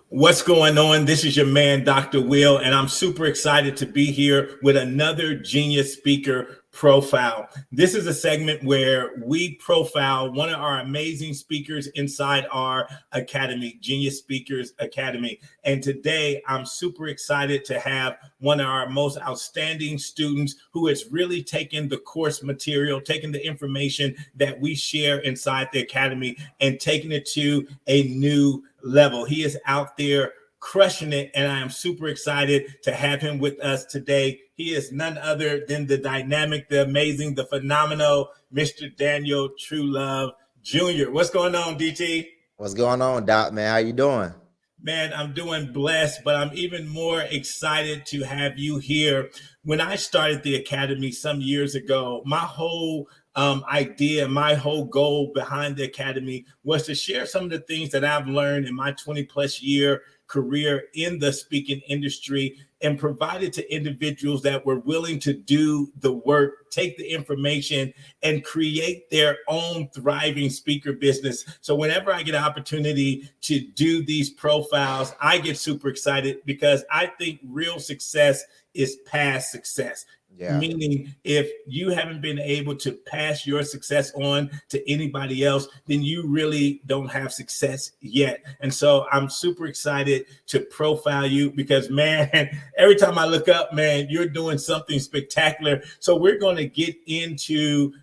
What's going on? This is your man, Dr. Will, and I'm super excited to be here with another Genius Speaker profile. This is a segment where we profile one of our amazing speakers inside our academy, Genius Speakers Academy. And today I'm super excited to have one of our most outstanding students who has really taken the course material, taken the information that we share inside the academy and taken it to a new level. He is out there crushing it, and I am super excited to have him with us today. He is none other than the dynamic, the amazing, the phenomenal Mr. Daniel Truelove Jr. What's going on, DT? What's going on, Doc, man? How you doing? Man, I'm doing blessed, but I'm even more excited to have you here. When I started the academy some years ago, my whole idea, my whole goal behind the academy was to share some of the things that I've learned in my 20 plus year career in the speaking industry and provide it to individuals that were willing to do the work, take the information, and create their own thriving speaker business. So whenever I get an opportunity to do these profiles, I get super excited because I think real success is past success. Yeah. Meaning, if you haven't been able to pass your success on to anybody else, then you really don't have success yet. And so I'm super excited to profile you because, man, every time I look up, man, you're doing something spectacular. So we're going to get into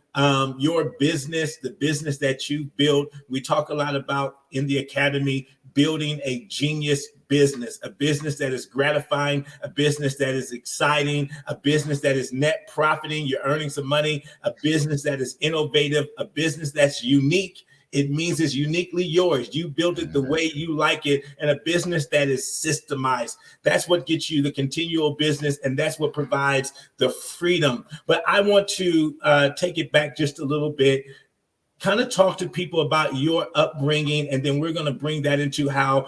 your business, the business that you built. We talk a lot about in the academy building a genius business, a business that is gratifying, a business that is exciting, a business that is net profiting, you're earning some money, a business that is innovative, a business that's unique. It means it's uniquely yours. You built it the way you like it, and a business that is systemized. That's what gets you the continual business, and that's what provides the freedom. But I want to take it back just a little bit, kind of talk to people about your upbringing, and then we're going to bring that into how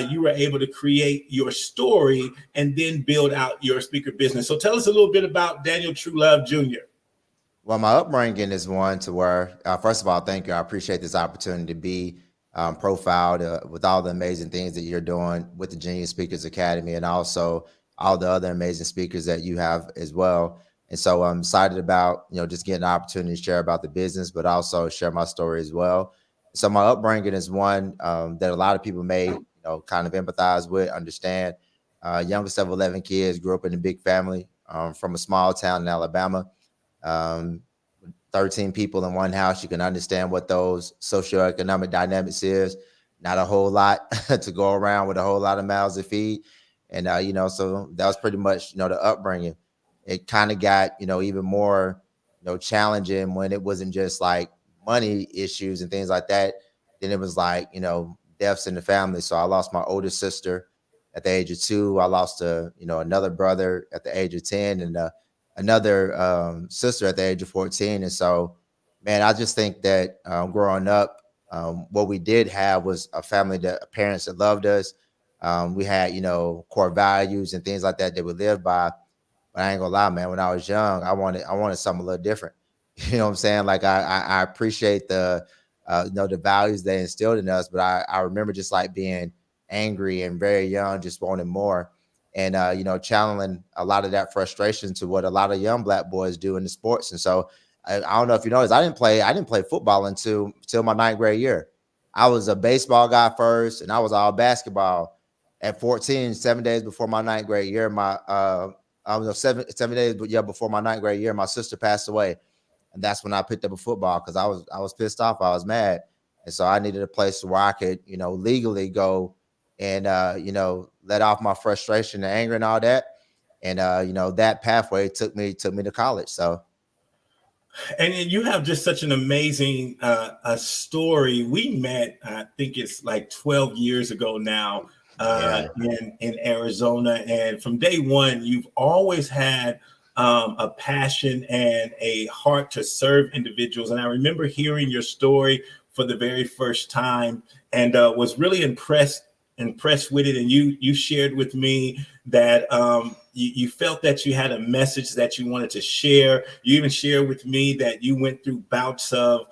you were able to create your story and then build out your speaker business. So tell us a little bit about Daniel Truelove Jr. Well, my upbringing is one to where, first of all, thank you. I appreciate this opportunity to be profiled with all the amazing things that you're doing with the Genius Speakers Academy and also all the other amazing speakers that you have as well. And so I'm excited about, just getting the opportunity to share about the business, but also share my story as well. So my upbringing is one that a lot of people may, kind of empathize with, understand. Youngest of 11 kids, grew up in a big family from a small town in Alabama. um, 13 people in one house. You can understand what those socioeconomic dynamics is. Not a whole lot to go around with a whole lot of mouths to feed. And, so that was pretty much, the upbringing. It kind of got, even more, challenging when it wasn't just like money issues and things like that. Then it was like, deaths in the family. So I lost my oldest sister at the age of 2. I lost another brother at the age of 10, and another sister at the age of 14. And so, man, I just think that growing up, what we did have was a family, that parents that loved us. We had, core values and things like that that we lived by. But I ain't gonna lie, man, when I was young, I wanted something a little different. You know what I'm saying? Like I appreciate the values they instilled in us, but I remember just like being angry and very young, just wanting more. And channeling a lot of that frustration to what a lot of young black boys do in the sports. And so I don't know if you noticed, I didn't play football until my ninth grade year. I was a baseball guy first, and I was all basketball at 14, 7 days before my ninth grade year. I was 7 days, but yeah, before my ninth grade year, my sister passed away, and that's when I picked up a football because I was pissed off, I was mad, and so I needed a place where I could legally go and let off my frustration and anger and all that. And that pathway took me to college. So And you have just such an amazing a story. We met, I think it's like 12 years ago now, yeah, in Arizona. And from day one, you've always had a passion and a heart to serve individuals. And I remember hearing your story for the very first time and was really impressed impressed with it. And you shared with me that you felt that you had a message that you wanted to share. You even shared with me that you went through bouts of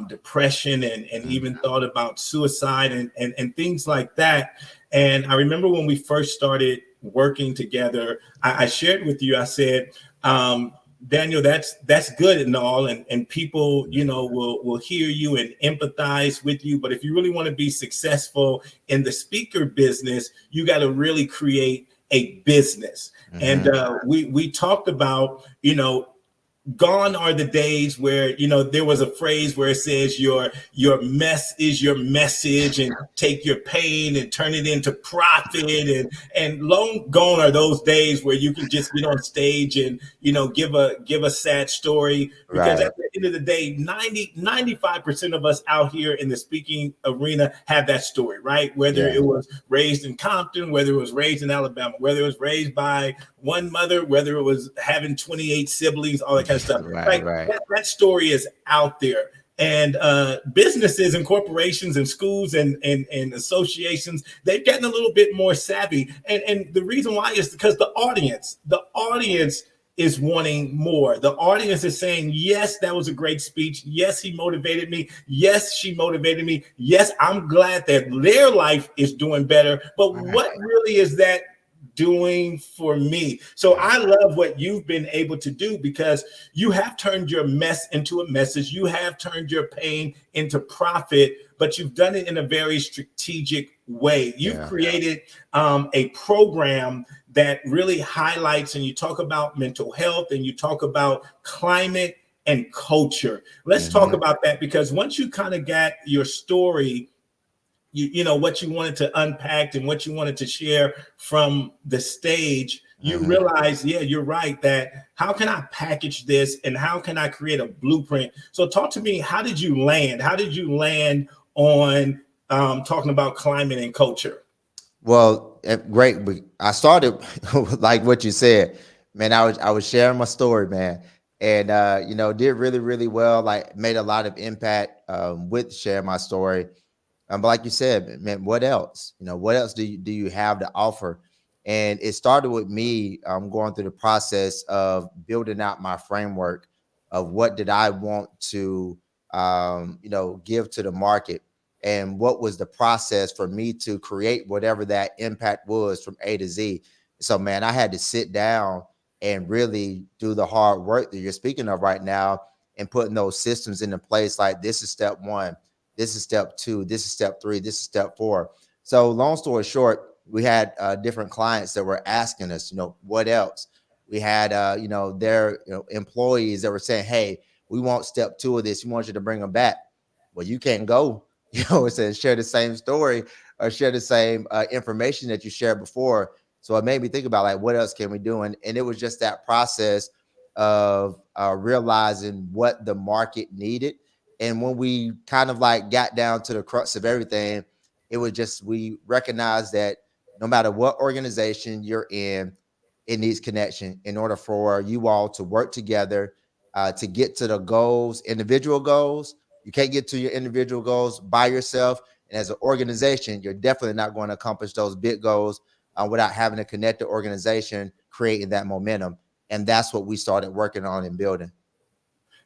depression and even thought about suicide and things like that. And I remember when we first started working together, I shared with you, I said, Daniel, that's good and all, and people, will hear you and empathize with you. But if you really want to be successful in the speaker business, you got to really create a business. And we talked about, gone are the days where, there was a phrase where it says your mess is your message, and take your pain and turn it into profit. And long gone are those days where you can just get on stage and, give a sad story, because at the end of the day, 95% of us out here in the speaking arena have that story, right? Whether it was raised in Compton, whether it was raised in Alabama, whether it was raised by one mother, whether it was having 28 siblings, all that kind of stuff. That story is out there. And businesses and corporations and schools and associations, they've gotten a little bit more savvy. And the reason why is because the audience is wanting more. The audience is saying, yes, that was a great speech. Yes, he motivated me. Yes, she motivated me. Yes, I'm glad that their life is doing better. But what really is that doing for me? So I love what you've been able to do, because you have turned your mess into a message. You have turned your pain into profit, but you've done it in a very strategic way. You've created a program that really highlights, and you talk about mental health and you talk about climate and culture. Let's talk about that, because once you kind of got your story, you know what you wanted to unpack and what you wanted to share from the stage, you realize, you're right, that how can I package this and how can I create a blueprint? So talk to me, how did you land? How did you land on talking about climate and culture? Well, great. I started like what you said, man. I was sharing my story, man, and did really really well. Like made a lot of impact with sharing my story. But like you said, man, what else? What else do you have to offer? And it started with me going through the process of building out my framework of what did I want to give to the market, and what was the process for me to create whatever that impact was from A to Z. So, man, I had to sit down and really do the hard work that you're speaking of right now, and putting those systems into place. Like, this is step one, this is step two, this is step three, this is step four. So long story short, we had different clients that were asking us, what else? We had, their employees that were saying, hey, we want step two of this. We want you to bring them back. Well, you can't go, it says share the same story or share the same information that you shared before. So it made me think about, like, what else can we do? And it was just that process of realizing what the market needed. And when we kind of like got down to the crux of everything, it was just, we recognized that no matter what organization you're in, it needs connection in order for you all to work together to get to the goals, individual goals. You can't get to your individual goals by yourself. And as an organization, you're definitely not going to accomplish those big goals without having a connected organization, creating that momentum. And that's what we started working on and building.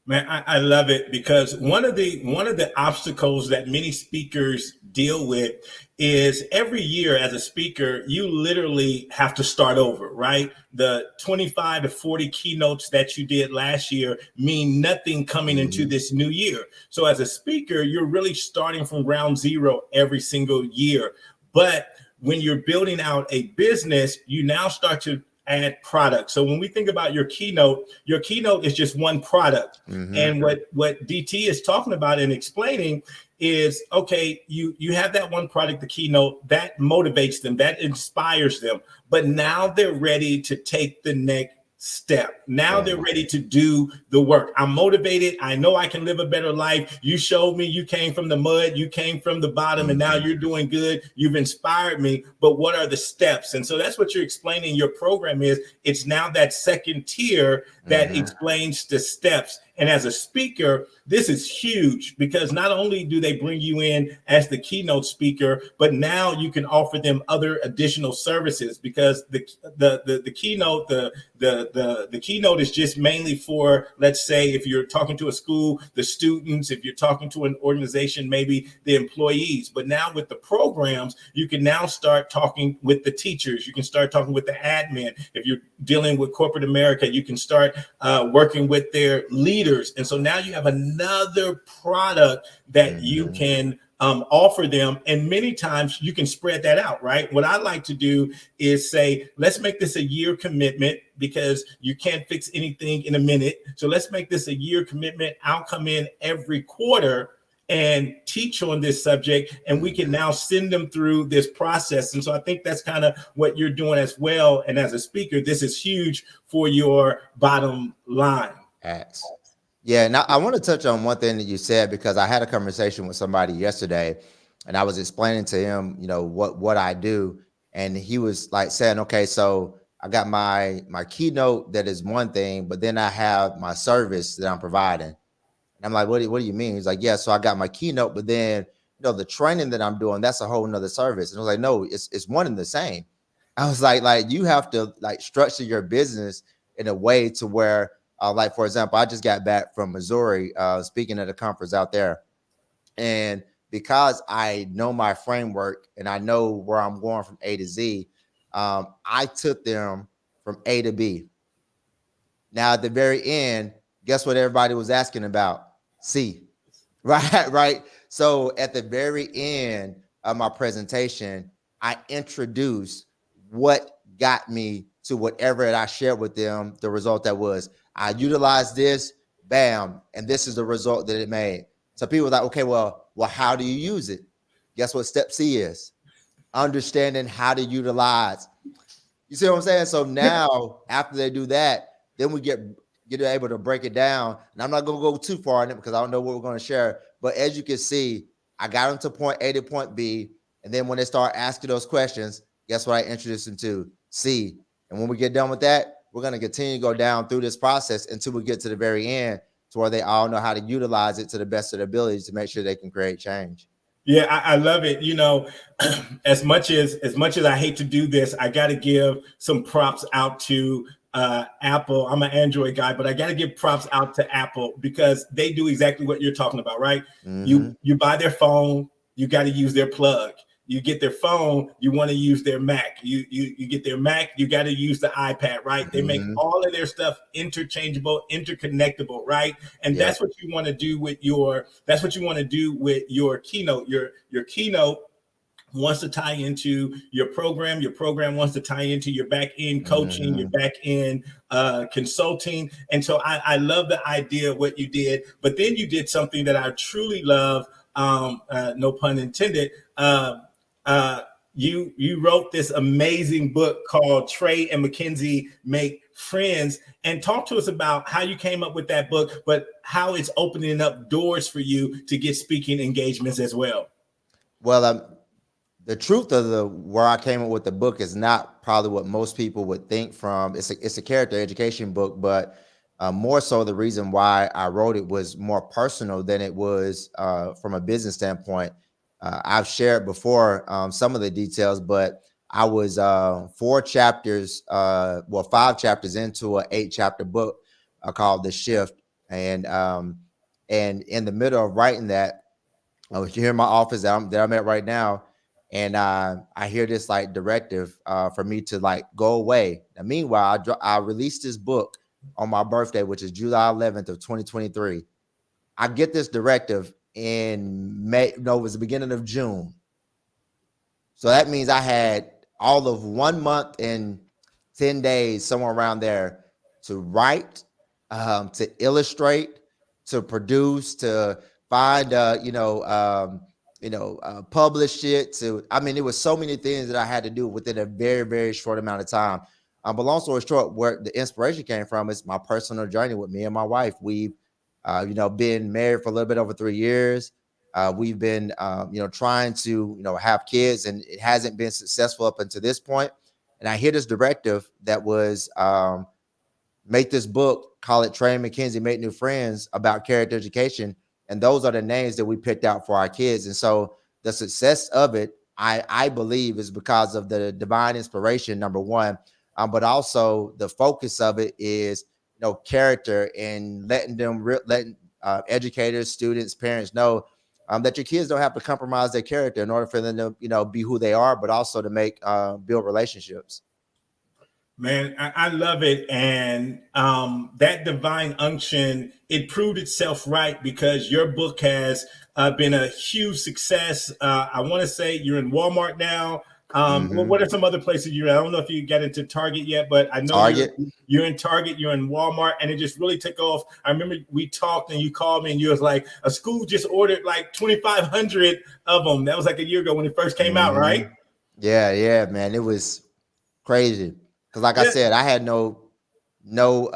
Man, I love it, because one of the obstacles that many speakers deal with is every year as a speaker, you literally have to start over, right? The 25 to 40 keynotes that you did last year mean nothing coming into this new year. So as a speaker, you're really starting from ground zero every single year. But when you're building out a business, you now start to add product. So when we think about your keynote is just one product. And what DT is talking about and explaining is, okay, you have that one product, the keynote, that motivates them, that inspires them. But now they're ready to take the next step. Now they're ready to do the work. I'm motivated. I know I can live a better life. You showed me you came from the mud, you came from the bottom, and now you're doing good. You've inspired me. But what are the steps? And so that's what you're explaining your program is. It's now that second tier that explains the steps. And as a speaker, this is huge because not only do they bring you in as the keynote speaker, but now you can offer them other additional services, because the keynote, the keynote is just mainly for, let's say, if you're talking to a school, the students; if you're talking to an organization, maybe the employees. But now with the programs, you can now start talking with the teachers. You can start talking with the admin. If you're dealing with corporate America, you can start working with their leaders. And so now you have another product that you can offer them. And many times you can spread that out, right? What I like to do is say, let's make this a year commitment, because you can't fix anything in a minute. So let's make this a year commitment. I'll come in every quarter and teach on this subject, and we can now send them through this process. And so I think that's kind of what you're doing as well. And as a speaker, this is huge for your bottom line. Yeah, now I want to touch on one thing that you said, because I had a conversation with somebody yesterday, and I was explaining to him, what I do, and he was like saying, okay, so I got my keynote, that is one thing, but then I have my service that I'm providing. And I'm like, what do you mean? He's like, yeah, so I got my keynote, but then the training that I'm doing, that's a whole nother service. And I was like, no, it's one and the same. I was like you have to structure your business in a way to where, like, for example, I just got back from Missouri, speaking at a conference out there. And because I know my framework and I know where I'm going from A to Z, I took them from A to B. Now, at the very end, guess what everybody was asking about? C, right? So at the very end of my presentation, I introduced what got me to whatever I shared with them, the result that was. I utilized this, bam, and this is the result that it made. So people were like, okay, well, how do you use it? Guess what step C is? Understanding how to utilize. You see what I'm saying? So now, after they do that, then we get able to break it down. And I'm not going to go too far in it because I don't know what we're going to share. But as you can see, I got them to point A to point B. And then when they start asking those questions, guess what I introduced them to? C. And when we get done with that, we're going to continue to go down through this process until we get to the very end, to where they all know how to utilize it to the best of their abilities to make sure they can create change. Yeah, I love it. As much as I hate to do this, I got to give some props out to Apple. I'm an Android guy, but I got to give props out to Apple, because they do exactly what you're talking about, right? You buy their phone, you got to use their plug. You get their phone, you want to use their Mac. You get their Mac, you got to use the iPad, right? They make all of their stuff interchangeable, interconnectable, right? And that's what you want to do with your keynote. Your keynote wants to tie into your program. Your program wants to tie into your back end coaching, your back end consulting. And so I love the idea of what you did. But then you did something that I truly love. No pun intended. You wrote this amazing book called Trey and Mackenzie Make Friends, and talk to us about how you came up with that book, but how it's opening up doors for you to get speaking engagements as well. Well, the truth of where I came up with the book is not probably what most people would think from. It's a character education book, but more so the reason why I wrote it was more personal than it was from a business standpoint. I've shared before some of the details, but I was 5 chapters into an 8-chapter book called The Shift. And in the middle of writing that, I was here in my office that I'm at right now, and I hear this directive for me to go away. Now, meanwhile, I released this book on my birthday, which is July 11th of 2023. I get this directive in May. No, it was the beginning of June. So that means I had all of 1 month and 10 days, somewhere around there, to write, to illustrate, to produce, to find, publish it. It was so many things that I had to do within a very, very short amount of time. But long story short, where the inspiration came from is my personal journey with me and my wife. We've, been married for a little bit over 3 years. We've been, trying to, have kids, and it hasn't been successful up until this point. And I hear this directive that was make this book, call it Train McKenzie, Make New Friends, about character education. And those are the names that we picked out for our kids. And so the success of it, I believe, is because of the divine inspiration, number one, but also the focus of it is, character, and letting educators, students, parents know that your kids don't have to compromise their character in order for them to, be who they are, but also to make build relationships. Man, I love it. And that divine unction, it proved itself right because your book has been a huge success. I want to say you're in Walmart now. Well, what are some other places you're at? I don't know if you got into Target yet, but I know Target. you're in Target, you're in Walmart, and it just really took off. I remember we talked and you called me and you was like, a school just ordered like 2,500 of them. That was like a year ago when it first came out, right? Yeah, man. It was crazy. Because like I Yeah. said, I had no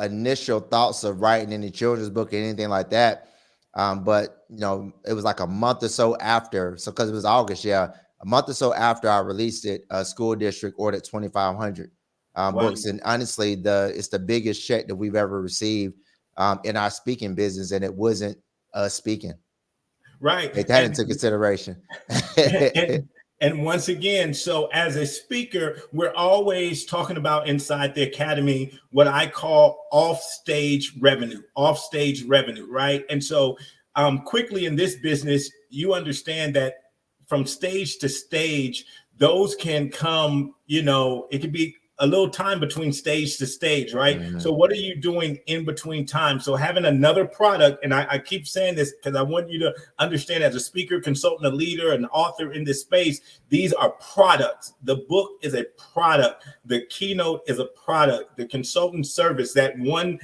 initial thoughts of writing any children's book or anything like that. But it was like a month or so after. So because it was August, yeah, a month or so after I released it, a school district ordered 2,500 Wow. books, and honestly, it's the biggest check that we've ever received in our speaking business, and it wasn't us speaking. Right. Take that into consideration. and and once again, so as a speaker, we're always talking about inside the academy what I call off stage revenue, right? And so quickly in this business, you understand that from stage to stage, those can come, it could be a little time between stage to stage, right? So what are you doing in between time? So having another product, and I keep saying this because I want you to understand, as a speaker, consultant, a leader, an author in this space, these are products. The book is a product. The keynote is a product. The consultant service, that one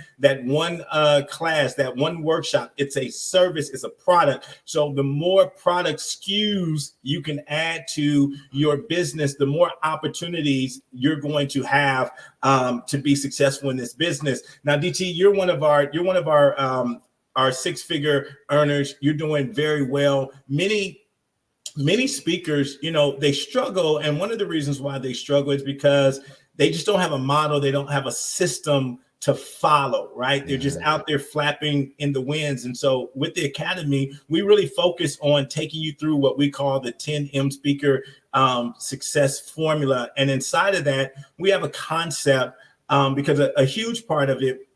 class, that one workshop, it's a service, it's a product. So the more product SKUs you can add to your business, the more opportunities you're going to have to be successful in this business. Now, DT, you're one of our six-figure earners. You're doing very well. Many speakers, they struggle, and one of the reasons why they struggle is because they just don't have a model. They don't have a system to follow, right? They're just out there flapping in the winds. And so with the academy, we really focus on taking you through what we call the 10M speaker success formula. And inside of that, we have a concept because a huge part of it,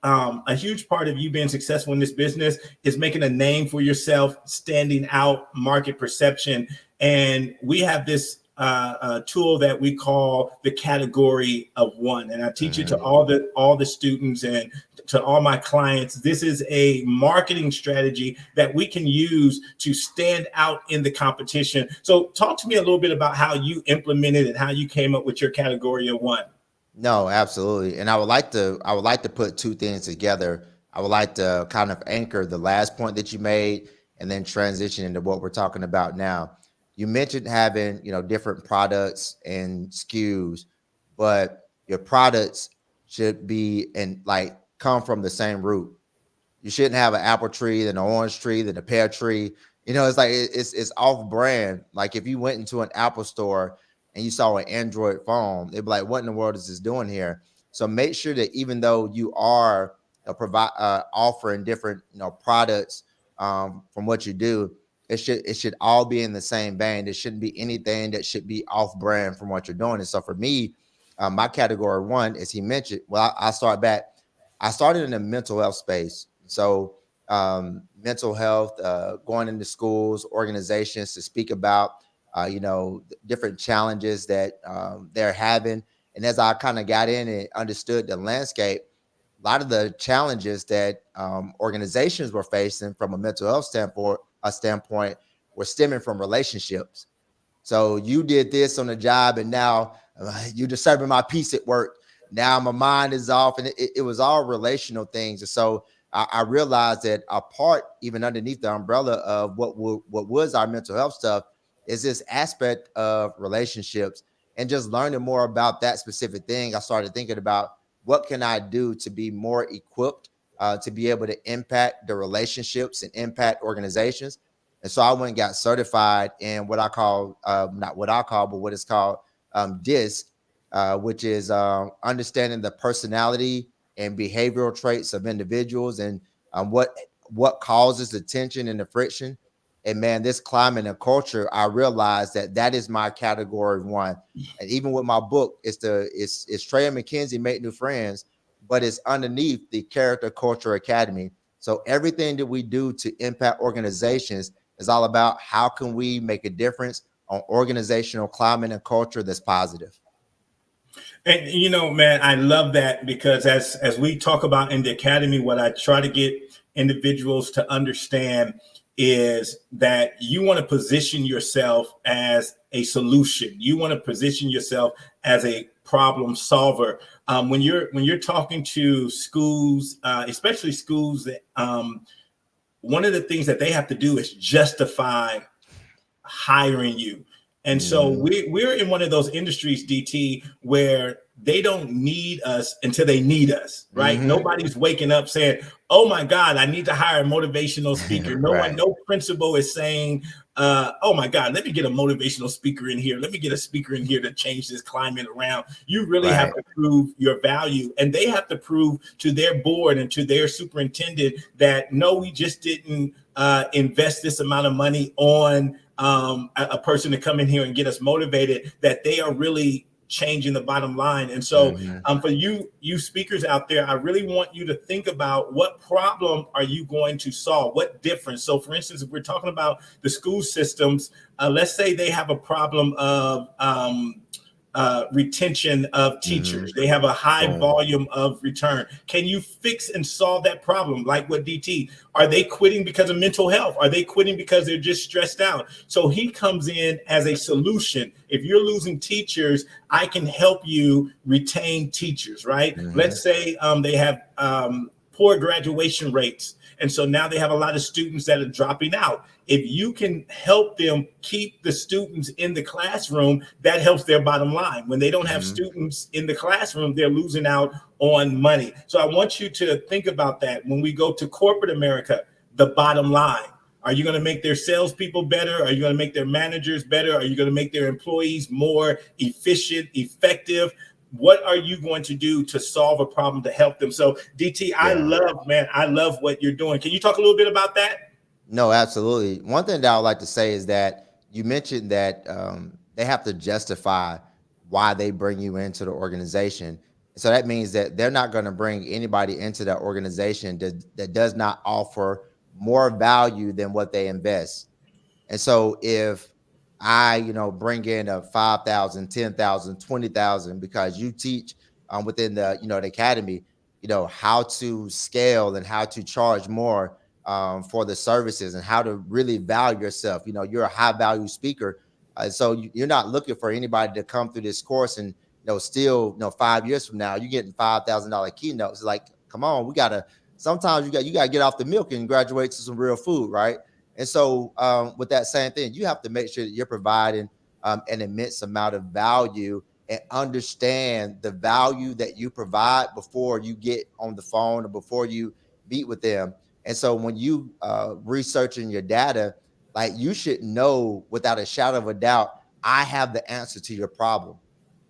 a huge part of you being successful in this business is making a name for yourself, standing out, market perception. And we have this tool that we call the category of one. And I teach it to all the students and to all my clients. This is a marketing strategy that we can use to stand out in the competition. So talk to me a little bit about how you implemented it, how you came up with your category of one. No, absolutely. And I would like to put two things together. I would like to kind of anchor the last point that you made and then transition into what we're talking about now. You mentioned having, different products and SKUs, but your products should be and like come from the same root. You shouldn't have an apple tree, then an orange tree, then a pear tree. It's like it's off brand. Like if you went into an Apple store and you saw an Android phone, they'd be like, "What in the world is this doing here?" So make sure that even though you are offering different products from what you do, it should all be in the same vein. There shouldn't be anything that should be off brand from what you're doing. And so for me, my category one, as he mentioned, well, I'll start back. I started in the mental health space. So mental health, going into schools, organizations to speak about, different challenges that they're having. And as I kind of got in and understood the landscape, a lot of the challenges that organizations were facing from a mental health standpoint were stemming from relationships. So you did this on the job, and now you're disturbing my peace at work. Now my mind is off, and it was all relational things. And so I realized that a part, even underneath the umbrella of what was our mental health stuff, is this aspect of relationships, and just learning more about that specific thing. I started thinking about what can I do to be more equipped to be able to impact the relationships and impact organizations. And so I went and got certified in what I call, not what I call, but what is called DISC, which is understanding the personality, and behavioral traits of individuals, and what causes the tension and the friction. And man, this climate and culture, I realized that is my category one. And even with my book, it's Trey and McKenzie Make New Friends, but it's underneath the Character Culture Academy. So everything that we do to impact organizations is all about how can we make a difference on organizational climate and culture that's positive. And man, I love that, because as we talk about in the academy, what I try to get individuals to understand is that you want to position yourself as a solution. You want to position yourself as a problem solver. When you're talking to schools, especially schools that one of the things that they have to do is justify hiring you. And so we're in one of those industries, DT, where they don't need us until they need us, right? Nobody's waking up saying, oh my God, I need to hire a motivational speaker. No principal is saying, oh my God, let me get a motivational speaker in here. Let me get a speaker in here to change this climate around. You really have to prove your value, and they have to prove to their board and to their superintendent that, no, we just didn't invest this amount of money on a person to come in here and get us motivated, that they are really changing the bottom line. And so for you speakers out there, I really want you to think about, what problem are you going to solve? What difference? So for instance, if we're talking about the school systems, let's say they have a problem of retention of teachers. They have a high volume of return. Can you fix and solve that problem? Like what DT, are they quitting because of mental health? Are they quitting because they're just stressed out? So he comes in as a solution. If you're losing teachers, I can help you retain teachers, right? Let's say they have poor graduation rates. And so now they have a lot of students that are dropping out. If you can help them keep the students in the classroom, that helps their bottom line. When they don't have students in the classroom, they're losing out on money. So I want you to think about that. When we go to corporate America, the bottom line. Are you going to make their salespeople better? Are you going to make their managers better? Are you going to make their employees more efficient, effective? What are you going to do to solve a problem to help them? So DT, I love what you're doing. Can you talk a little bit about that? No, absolutely. One thing that I would like to say is that you mentioned that they have to justify why they bring you into the organization. So that means that they're not going to bring anybody into that organization that does not offer more value than what they invest. And so if I, bring in a 5,000, 10,000, 20,000 because you teach within the, the academy, how to scale and how to charge more for the services and how to really value yourself. You're a high value speaker. So you're not looking for anybody to come through this course and, still, 5 years from now, you're getting $5,000 keynotes. Like, come on, sometimes you got to get off the milk and graduate to some real food, right? And so with that same thing, you have to make sure that you're providing an immense amount of value and understand the value that you provide before you get on the phone or before you meet with them. And so when you researching your data, like, you should know without a shadow of a doubt, I have the answer to your problem.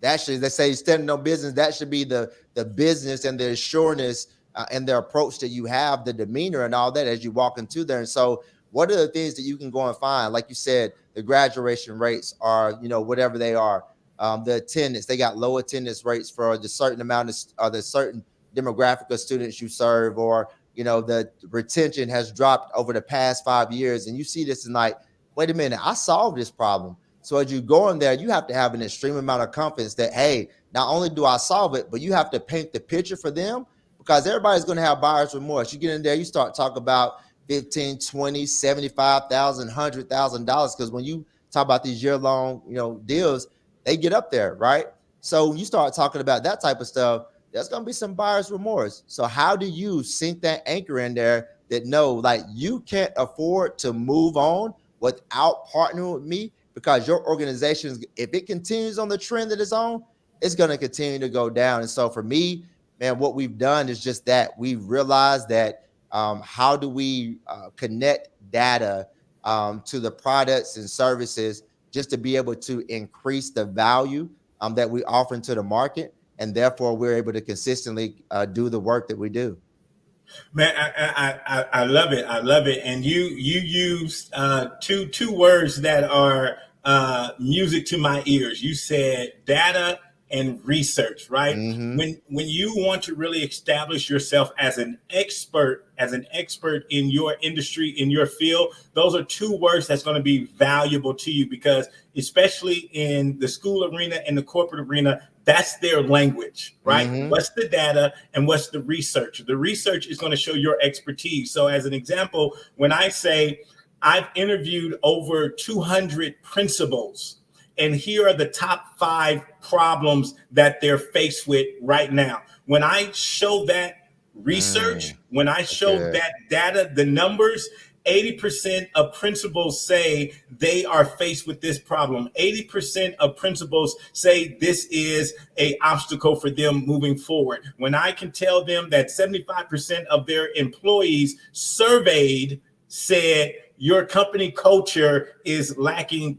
That should, let's say, standing on business, that should be the business and the assurance and the approach that you have, the demeanor and all that as you walk into there. And so what are the things that you can go and find? Like you said, the graduation rates are, whatever they are. The attendance, they got low attendance rates for the certain amount of the certain demographic of students you serve, or, the retention has dropped over the past 5 years. And you see this and like, wait a minute, I solved this problem. So as you go in there, you have to have an extreme amount of confidence that, hey, not only do I solve it, but you have to paint the picture for them, because everybody's going to have buyer's remorse. You get in there, you start talking about 15, 20, 75,000, $100,000. Because when you talk about these year-long, deals, they get up there, right? So when you start talking about that type of stuff, there's going to be some buyer's remorse. So how do you sink that anchor in there that, no, like, you can't afford to move on without partnering with me, because your organization, if it continues on the trend that it's on, it's going to continue to go down. And so for me, man, what we've done is just that. We've realized that how do we connect data to the products and services just to be able to increase the value that we offer into the market. and therefore we're able to consistently do the work that we do. Man, I love it. I love it. And you used two words that are music to my ears. You said data and research, right? Mm-hmm. When you want to really establish yourself as an expert in your industry, in your field, those are two words that's going to be valuable to you, because especially in the school arena and the corporate arena, that's their language, right? Mm-hmm. What's the data and what's the research? The research is going to show your expertise. So as an example, when I say I've interviewed over 200 principals, and here are the top 5 problems that they're faced with right now. When I show that research, when I show that data, the numbers, 80% of principals say they are faced with this problem. 80% of principals say this is an obstacle for them moving forward. When I can tell them that 75% of their employees surveyed said your company culture is lacking ...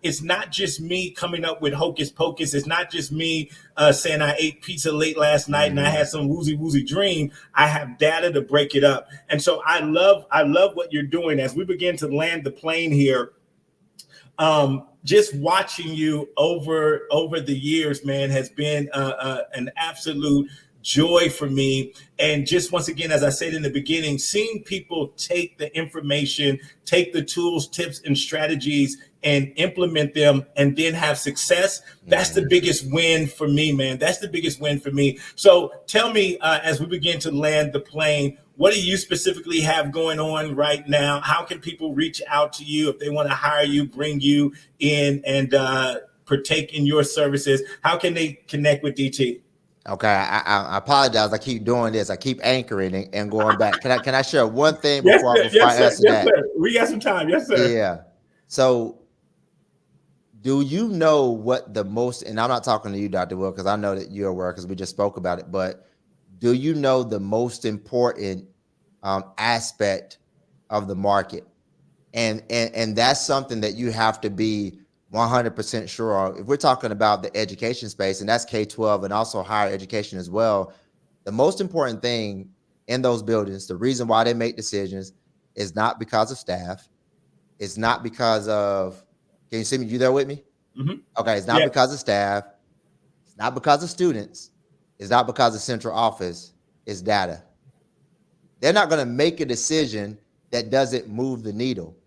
It's not just me coming up with hocus pocus. It's not just me saying I ate pizza late last night and I had some woozy dream. I have data to break it up. And so I love what you're doing. As we begin to land the plane here, just watching you over the years, man, has been an absolute joy for me. And just once again, as I said in the beginning, seeing people take the information, take the tools, tips, and strategies and implement them and then have success, that's the biggest win for me, man. That's the biggest win for me. So tell me, as we begin to land the plane, what do you specifically have going on right now? How can people reach out to you if they want to hire you, bring you in, and partake in your services? How can they connect with DT? Okay, I apologize. I keep doing this. I keep anchoring and going back. Can I share one thing Yes, before sir. I answer Yes, that? sir. We got some time. Yes, sir. Yeah. So, do you know what the most? And I'm not talking to you, Dr. Will, because I know that you're aware because we just spoke about it. But do you know the most important aspect of the market? And that's something that you have to be 100% sure of. If we're talking about the education space, and that's K-12 and also higher education as well, the most important thing in those buildings, the reason why they make decisions, is not because of staff. It's not because of, can you see me? You there with me? Mm-hmm. Okay, it's not because of staff. It's not because of students. It's not because of central office. It's data. They're not going to make a decision that doesn't move the needle.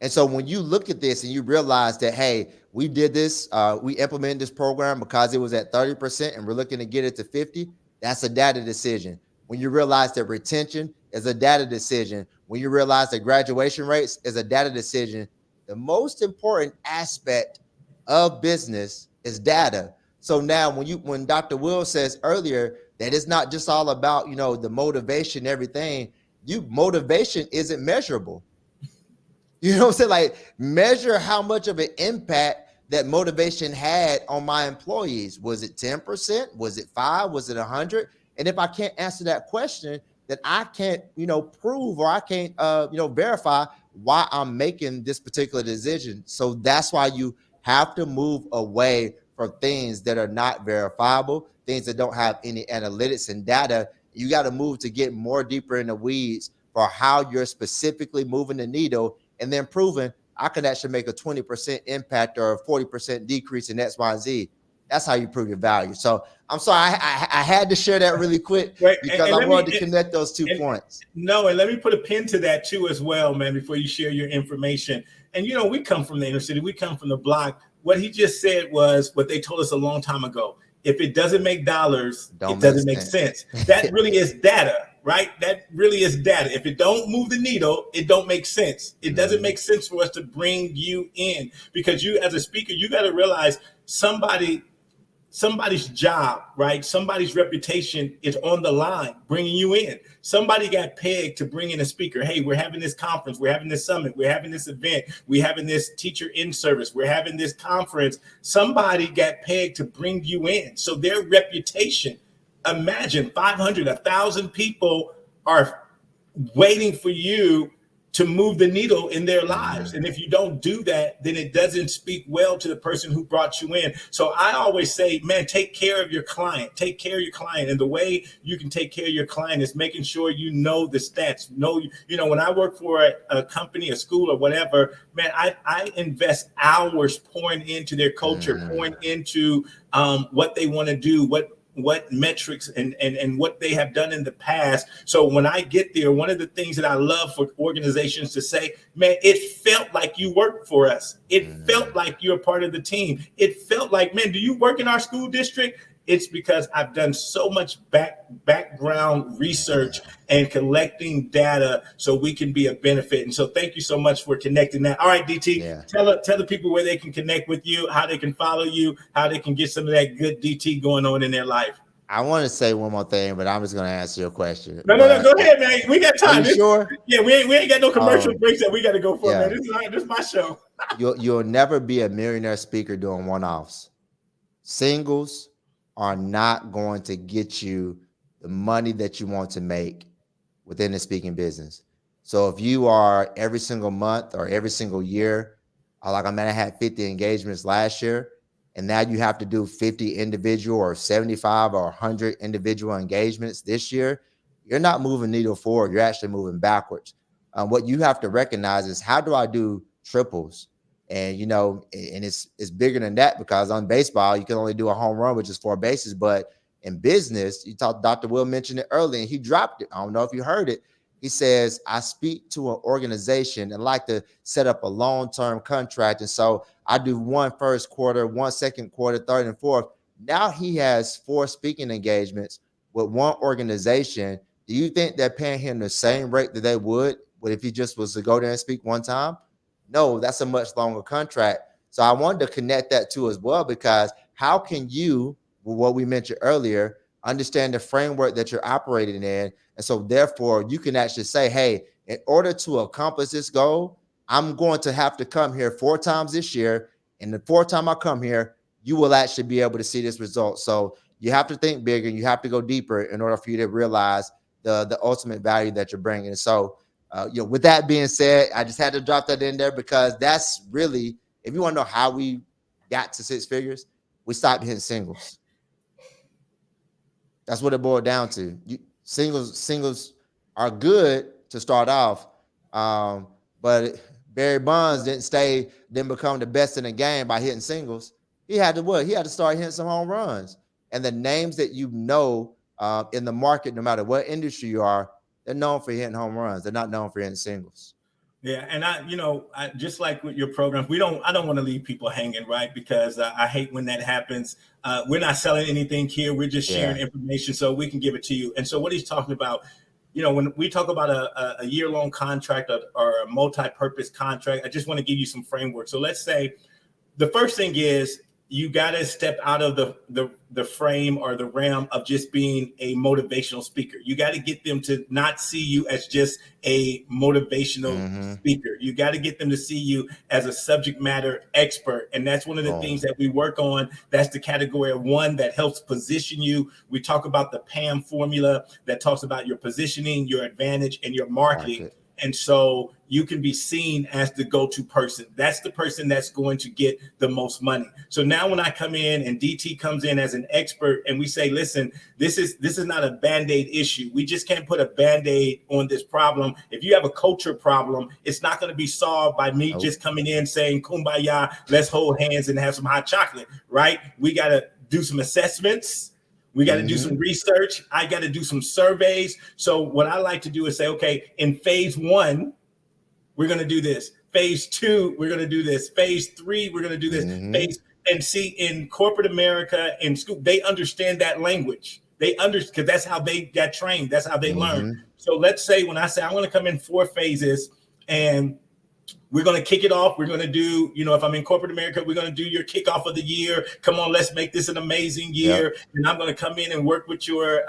And so when you look at this and you realize that, hey, we did this, we implemented this program because it was at 30% and we're looking to get it to 50, that's a data decision. When you realize that retention is a data decision, when you realize that graduation rates is a data decision, the most important aspect of business is data. So now when Dr. Will says earlier that it's not just all about, the motivation and everything, motivation isn't measurable. You know what I'm saying? Like, measure how much of an impact that motivation had on my employees. Was it 10%? Was it 5? Was it 100? And if I can't answer that question, then I can't, prove, or I can't, verify why I'm making this particular decision. So that's why you have to move away from things that are not verifiable, things that don't have any analytics and data. You got to move to get more deeper in the weeds for how you're specifically moving the needle, and then proving I can actually make a 20% impact or a 40% decrease in X, Y, and Z. That's how you prove your value. So I'm sorry, I had to share that really quick because I wanted to connect those 2 points. No, and let me put a pin to that too as well, man, before you share your information. And we come from the inner city, we come from the block. What he just said was what they told us a long time ago. If it doesn't make dollars, it doesn't make sense. That really is data, right? That really is data. If it don't move the needle, it don't make sense. It doesn't make sense for us to bring you in, because you, as a speaker, you got to realize somebody's job, right? Somebody's reputation is on the line bringing you in. Somebody got pegged to bring in a speaker. Hey, we're having this conference. We're having this summit. We're having this event. We're having this teacher in service. We're having this conference. Somebody got pegged to bring you in. So their reputation, imagine 500, 1,000 people are waiting for you to move the needle in their lives. And if you don't do that, then it doesn't speak well to the person who brought you in. So I always say, man, take care of your client. Take care of your client. And the way you can take care of your client is making sure you know the stats. When I work for a company, a school, or whatever, man, I invest hours pouring into their culture, pouring into what they want to do, what metrics and what they have done in the past. So when I get there, one of the things that I love for organizations to say, man, it felt like you worked for us. It felt like you're part of the team. It felt like, man, do you work in our school district? It's because I've done so much background research and collecting data so we can be a benefit. And so thank you so much for connecting that. All right, DT, tell the people where they can connect with you, how they can follow you, how they can get some of that good DT going on in their life. I want to say one more thing, but I'm just going to answer your question. No, go ahead, man. We got time. Are you sure? Yeah, we ain't got no commercial breaks that we got to go for, man. This is my show. You'll never be a millionaire speaker doing one-offs. Singles are not going to get you the money that you want to make within the speaking business. So if you are every single month or every single year, like I had 50 engagements last year, and now you have to do 50 individual or 75 or 100 individual engagements this year, you're not moving needle forward. You're actually moving backwards. What you have to recognize is, how do I do triples? And, and it's bigger than that, because on baseball, you can only do a home run, which is 4 bases. But in business, Dr. Will mentioned it earlier, and he dropped it. I don't know if you heard it. He says, I speak to an organization and like to set up a long-term contract. And so I do 1 first quarter, 1 second quarter, 3rd and 4th. Now he has 4 speaking engagements with 1 organization. Do you think they're paying him the same rate that they would if he just was to go there and speak 1 time? No, that's a much longer contract. So I wanted to connect that too as well, because how can you, what we mentioned earlier, understand the framework that you're operating in? And so therefore you can actually say, hey, in order to accomplish this goal, I'm going to have to come here 4 times this year. And the 4th time I come here, you will actually be able to see this result. So you have to think bigger. You have to go deeper in order for you to realize the ultimate value that you're bringing. So, with that being said, I just had to drop that in there, because that's really, if you want to know how we got to 6 figures, we stopped hitting singles. That's what it boiled down to. Singles are good to start off, but Barry Bonds didn't become the best in the game by hitting singles. He had to what? He had to start hitting some home runs. And the names that in the market, no matter what industry you are, they're known for hitting home runs. They're not known for hitting singles. Yeah, and I just like with your programs, I don't want to leave people hanging, right? Because I hate when that happens. We're not selling anything here. We're just sharing information so we can give it to you. And so what he's talking about, when we talk about a year-long contract or a multi-purpose contract, I just want to give you some framework. So let's say the first thing is, you got to step out of the frame or the realm of just being a motivational speaker. You got to get them to not see you as just a motivational speaker. You got to get them to see you as a subject matter expert. And that's one of the things that we work on. That's the category of 1 that helps position you. We talk about the PAM formula that talks about your positioning, your advantage, and your marketing. And so you can be seen as the go-to person. That's the person that's going to get the most money. So now when I come in and DT comes in as an expert and we say, listen, this is not a Band-Aid issue. We just can't put a Band-Aid on this problem. If you have a culture problem, it's not going to be solved by me just coming in saying, kumbaya, let's hold hands and have some hot chocolate, right? We got to do some assessments. We got to do some research. I got to do some surveys. So what I like to do is say, okay, in phase 1, we're going to do this. Phase 2, we're going to do this. Phase 3, we're going to do this. And see, in corporate America, in school, they understand that language. Because that's how they got trained. That's how they learn. So let's say when I say I'm going to come in 4 phases and we're going to kick it off. We're going to do, if I'm in corporate America, we're going to do your kickoff of the year. Come on, let's make this an amazing year. And I'm going to come in and work with your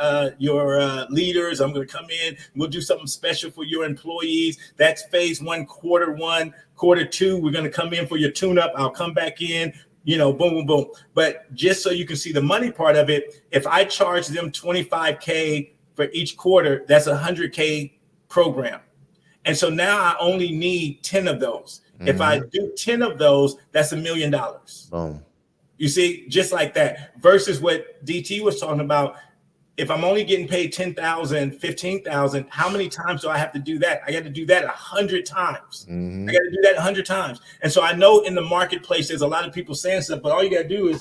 leaders. I'm going to come in. We'll do something special for your employees. That's phase 1, quarter 1. Quarter 2, we're going to come in for your tune-up. I'll come back in, boom, boom, boom. But just so you can see the money part of it, if I charge them $25K for each quarter, that's a $100K program. And so now I only need 10 of those. Mm-hmm. If I do 10 of those, that's $1 million. Boom. You see, just like that, versus what DT was talking about. If I'm only getting paid 10,000, 15,000, how many times do I have to do that? I got to do that 100 times. Mm-hmm. I got to do that 100 times. And so I know in the marketplace, there's a lot of people saying stuff, but all you got to do is,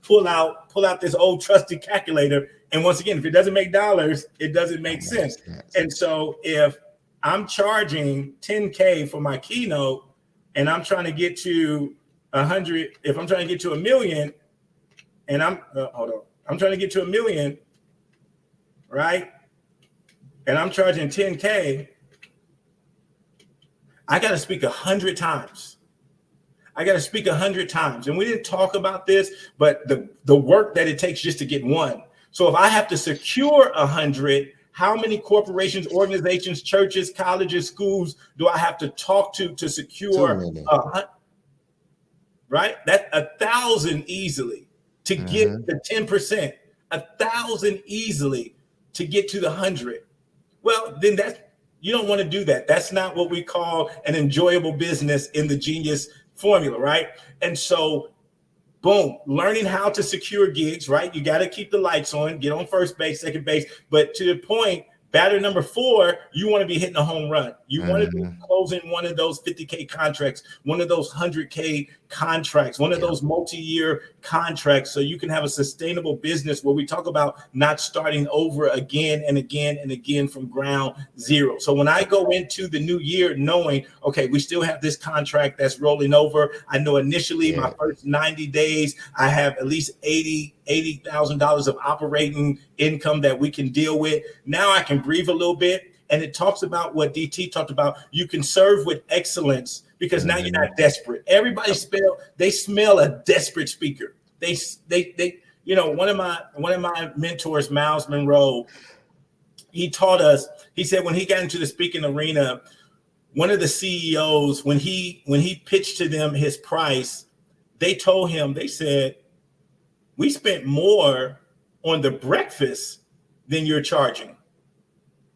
pull out this old trusty calculator. And once again, if it doesn't make dollars, it doesn't make sense. And so if I'm charging 10K for my keynote and I'm trying to get to 100, if I'm trying to get to $1 million and I'm trying to get to $1 million, right? And I'm charging 10K, I got to speak 100 times. I got to speak 100 times. And we didn't talk about this, but the work that it takes just to get one. So if I have to secure 100, how many corporations, organizations, churches, colleges, schools do I have to talk to secure 100? Right? That's 1,000 easily to get the 10%, 1,000 easily to get to the 100. Well, then you don't want to do that. That's not what we call an enjoyable business in the Genius formula, right? And so, boom, learning how to secure gigs, right? You got to keep the lights on, get on first base, second base. But to the point, batter number 4, you want to be hitting a home run. You want to be closing one of those 50K contracts, one of those 100K contracts, one of those multi-year contracts, so you can have a sustainable business where we talk about not starting over again and again and again from ground zero. So when I go into the new year knowing, okay, we still have this contract that's rolling over. I know initially my first 90 days, I have at least $80,000 of operating income that we can deal with. Now I can breathe a little bit. And it talks about what DT talked about. You can serve with excellence because now you're not desperate. Everybody smell a desperate speaker. They one of my mentors, Miles Monroe, he taught us, he said when he got into the speaking arena, one of the CEOs, when he pitched to them his price, they told him, they said, we spent more on the breakfast than you're charging.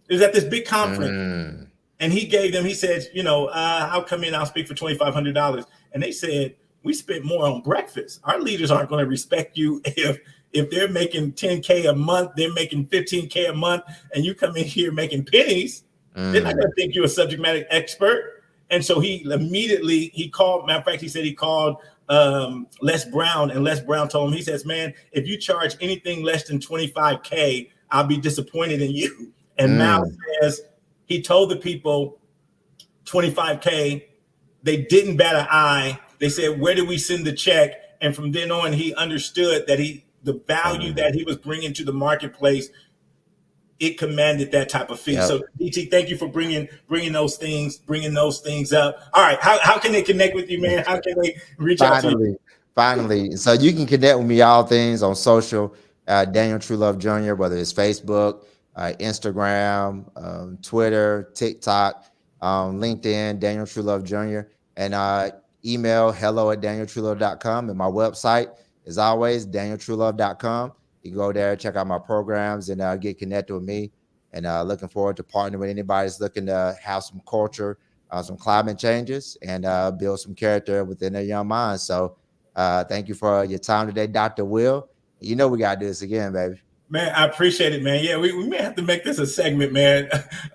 It was at this big conference, and he said, I'll come in, I'll speak for $2,500. And they said, we spent more on breakfast. Our leaders aren't going to respect you if they're making 10K a month, they're making 15K a month, and you come in here making pennies. They're not going to think you're a subject matter expert. And so he called, matter of fact, he said he called Les Brown, and Les Brown told him, he says, man, if you charge anything less than 25K, I'll be disappointed in you. And Mal says he told the people 25K, they didn't bat an eye. They said, where did we send the check? And from then on, he understood that the value that he was bringing to the marketplace, it commanded that type of fee. Yep. So DT, thank you for bringing those things up. All right. How can they connect with you, man? How can they reach out to you? Finally. So you can connect with me, all things on social, Daniel Truelove Jr., whether it's Facebook, Instagram, Twitter, TikTok, LinkedIn, Daniel Truelove Jr., and email hello@danieltruelove.com. And my website is always danieltruelove.com. You can go there, check out my programs, and get connected with me. And looking forward to partnering with anybody that's looking to have some culture, some climate changes, and build some character within their young minds. So thank you for your time today, Dr. Will. We got to do this again, baby. Man, I appreciate it, man. Yeah, we may have to make this a segment, man.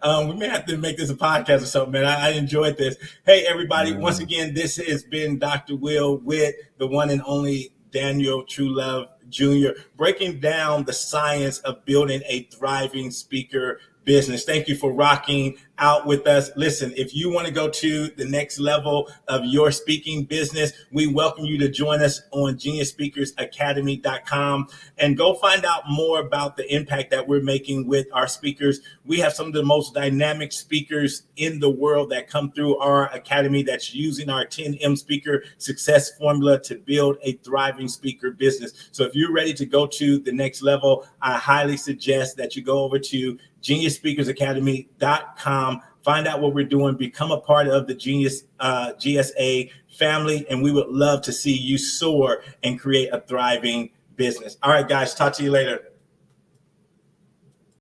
We may have to make this a podcast or something, man. I enjoyed this. Hey, everybody. Once again, this has been Dr. Will with the one and only Daniel Truelove Jr., breaking down the science of building a thriving speaker business. Thank you for rocking out with us. Listen, if you want to go to the next level of your speaking business, we welcome you to join us on geniusspeakersacademy.com and go find out more about the impact that we're making with our speakers. We have some of the most dynamic speakers in the world that come through our academy that's using our 10M speaker success formula to build a thriving speaker business. So if you're ready to go to the next level, I highly suggest that you go over to geniusspeakersacademy.com. Find out what we're doing, become a part of the Genius GSA family, and we would love to see you soar and create a thriving business. All right, guys, talk to you later.